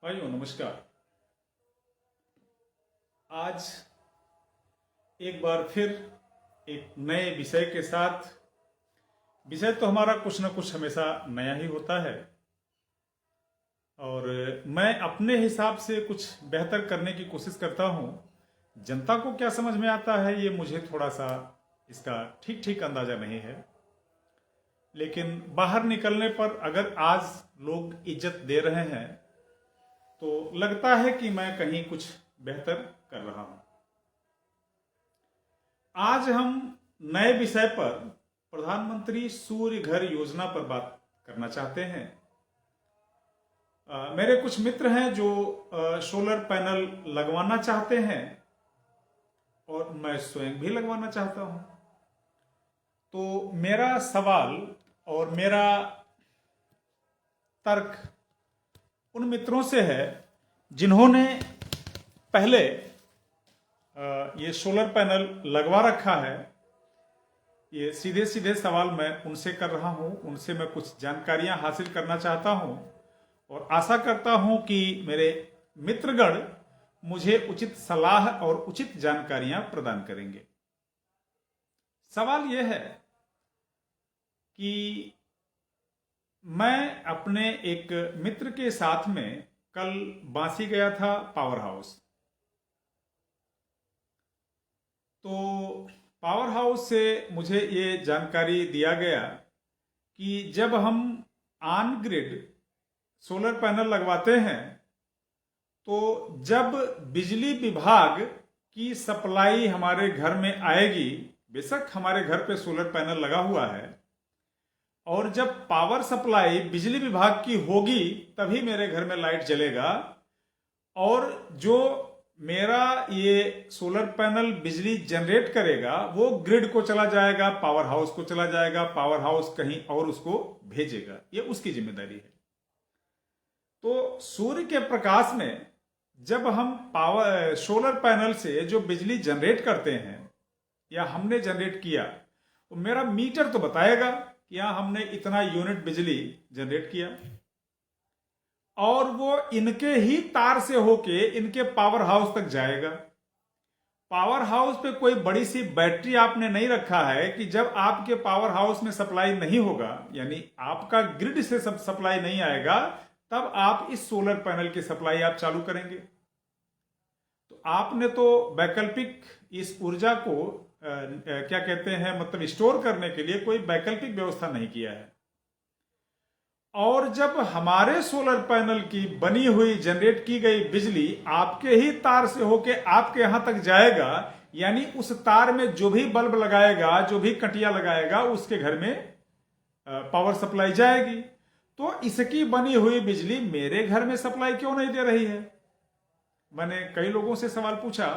भाइयों नमस्कार। आज एक बार फिर एक नए विषय के साथ। विषय तो हमारा कुछ न कुछ हमेशा नया ही होता है और मैं अपने हिसाब से कुछ बेहतर करने की कोशिश करता हूं। जनता को क्या समझ में आता है ये मुझे थोड़ा सा इसका ठीक ठीक अंदाजा नहीं है, लेकिन बाहर निकलने पर अगर आज लोग इज्जत दे रहे हैं तो लगता है कि मैं कहीं कुछ बेहतर कर रहा हूं। आज हम नए विषय पर प्रधानमंत्री सूर्य घर योजना पर बात करना चाहते हैं। मेरे कुछ मित्र हैं जो सोलर पैनल लगवाना चाहते हैं और मैं स्वयं भी लगवाना चाहता हूं। तो मेरा सवाल और मेरा तर्क उन मित्रों से है जिन्होंने पहले ये सोलर पैनल लगवा रखा है। ये सीधे सीधे सवाल मैं उनसे कर रहा हूं, उनसे मैं कुछ जानकारियां हासिल करना चाहता हूं और आशा करता हूं कि मेरे मित्रगण मुझे उचित सलाह और उचित जानकारियां प्रदान करेंगे। सवाल यह है कि मैं अपने एक मित्र के साथ में कल बांसी गया था पावर हाउस। तो पावर हाउस से मुझे ये जानकारी दिया गया कि जब हम ऑन ग्रिड सोलर पैनल लगवाते हैं तो जब बिजली विभाग की सप्लाई हमारे घर में आएगी, बेशक हमारे घर पे सोलर पैनल लगा हुआ है, और जब पावर सप्लाई बिजली विभाग की होगी तभी मेरे घर में लाइट जलेगा और जो मेरा ये सोलर पैनल बिजली जनरेट करेगा वो ग्रिड को चला जाएगा, पावर हाउस को चला जाएगा, पावर हाउस कहीं और उसको भेजेगा, ये उसकी जिम्मेदारी है। तो सूर्य के प्रकाश में जब हम सोलर पैनल से जो बिजली जनरेट करते हैं या हमने जनरेट किया, तो मेरा मीटर तो बताएगा कि यहां हमने इतना यूनिट बिजली जनरेट किया और वो इनके ही तार से होके इनके पावर हाउस तक जाएगा। पावर हाउस पे कोई बड़ी सी बैटरी आपने नहीं रखा है कि जब आपके पावर हाउस में सप्लाई नहीं होगा, यानी आपका ग्रिड से सब सप्लाई नहीं आएगा, तब आप इस सोलर पैनल की सप्लाई आप चालू करेंगे। तो आपने तो वैकल्पिक इस ऊर्जा को क्या कहते हैं, मतलब स्टोर करने के लिए कोई वैकल्पिक व्यवस्था नहीं किया है। और जब हमारे सोलर पैनल की बनी हुई जनरेट की गई बिजली आपके ही तार से होके आपके यहां तक जाएगा, यानी उस तार में जो भी बल्ब लगाएगा, जो भी कटिया लगाएगा, उसके घर में पावर सप्लाई जाएगी। तो इसकी बनी हुई बिजली मेरे घर में सप्लाई क्यों नहीं दे रही है? मैंने कई लोगों से सवाल पूछा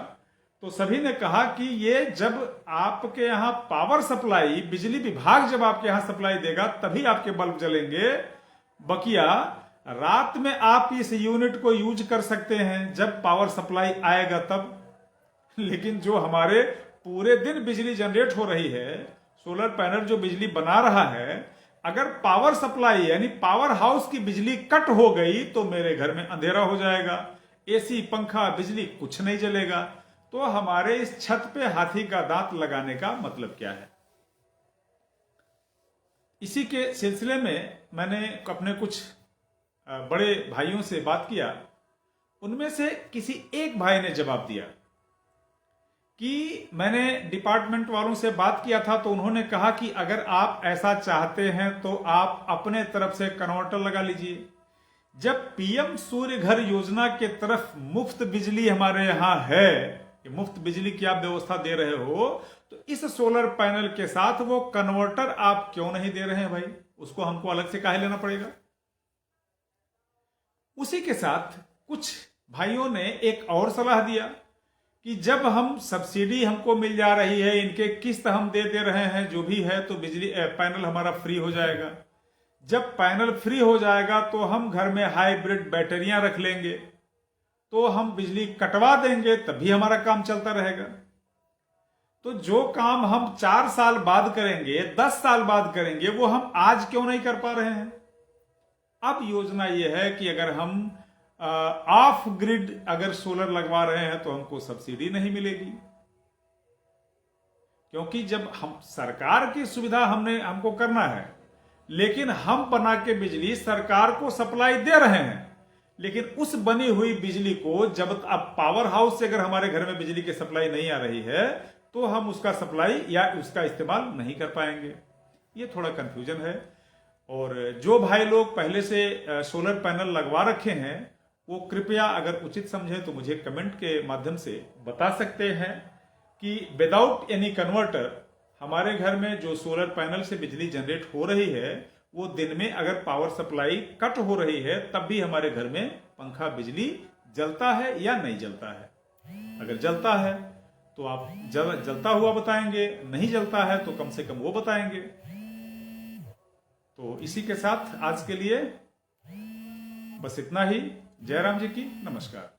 तो सभी ने कहा कि ये जब आपके यहां पावर सप्लाई, बिजली विभाग जब आपके यहां सप्लाई देगा तभी आपके बल्ब जलेंगे। बकिया रात में आप इस यूनिट को यूज कर सकते हैं जब पावर सप्लाई आएगा तब। लेकिन जो हमारे पूरे दिन बिजली जनरेट हो रही है, सोलर पैनल जो बिजली बना रहा है, अगर पावर सप्लाई यानी पावर हाउस की बिजली कट हो गई तो मेरे घर में अंधेरा हो जाएगा, एसी, पंखा, बिजली कुछ नहीं जलेगा। तो हमारे इस छत पे हाथी का दांत लगाने का मतलब क्या है? इसी के सिलसिले में मैंने अपने कुछ बड़े भाइयों से बात किया। उनमें से किसी एक भाई ने जवाब दिया कि मैंने डिपार्टमेंट वालों से बात किया था तो उन्होंने कहा कि अगर आप ऐसा चाहते हैं तो आप अपने तरफ से कन्वर्टर लगा लीजिए। जब पीएम सूर्य घर योजना के तरफ मुफ्त बिजली हमारे यहां है, मुफ्त बिजली की आप व्यवस्था दे रहे हो, तो इस सोलर पैनल के साथ वो कन्वर्टर आप क्यों नहीं दे रहे हैं भाई? उसको हमको अलग से काहे लेना पड़ेगा? उसी के साथ कुछ भाइयों ने एक और सलाह दिया कि जब हम सब्सिडी हमको मिल जा रही है, इनके किस्त हम दे रहे हैं, जो भी है, तो बिजली पैनल हमारा फ्री हो जाएगा। जब पैनल फ्री हो जाएगा तो हम घर में हाइब्रिड बैटरियां रख लेंगे, तो हम बिजली कटवा देंगे, तभी हमारा काम चलता रहेगा। तो जो काम हम 4 साल बाद करेंगे, 10 साल बाद करेंगे, वो हम आज क्यों नहीं कर पा रहे हैं? अब योजना यह है कि अगर हम ऑफ ग्रिड अगर सोलर लगवा रहे हैं तो हमको सब्सिडी नहीं मिलेगी, क्योंकि जब हम सरकार की सुविधा हमको करना है, लेकिन हम बना के बिजली सरकार को सप्लाई दे रहे हैं, लेकिन उस बनी हुई बिजली को जब अब पावर हाउस से अगर हमारे घर में बिजली की सप्लाई नहीं आ रही है तो हम उसका सप्लाई या उसका इस्तेमाल नहीं कर पाएंगे। ये थोड़ा कंफ्यूजन है। और जो भाई लोग पहले से सोलर पैनल लगवा रखे हैं वो कृपया अगर उचित समझे तो मुझे कमेंट के माध्यम से बता सकते हैं कि विदाउट एनी कन्वर्टर हमारे घर में जो सोलर पैनल से बिजली जनरेट हो रही है वो दिन में अगर पावर सप्लाई कट हो रही है तब भी हमारे घर में पंखा बिजली जलता है या नहीं जलता है। अगर जलता है तो आप जलता हुआ बताएंगे, नहीं जलता है तो कम से कम वो बताएंगे। तो इसी के साथ आज के लिए बस इतना ही। जयराम जी की नमस्कार।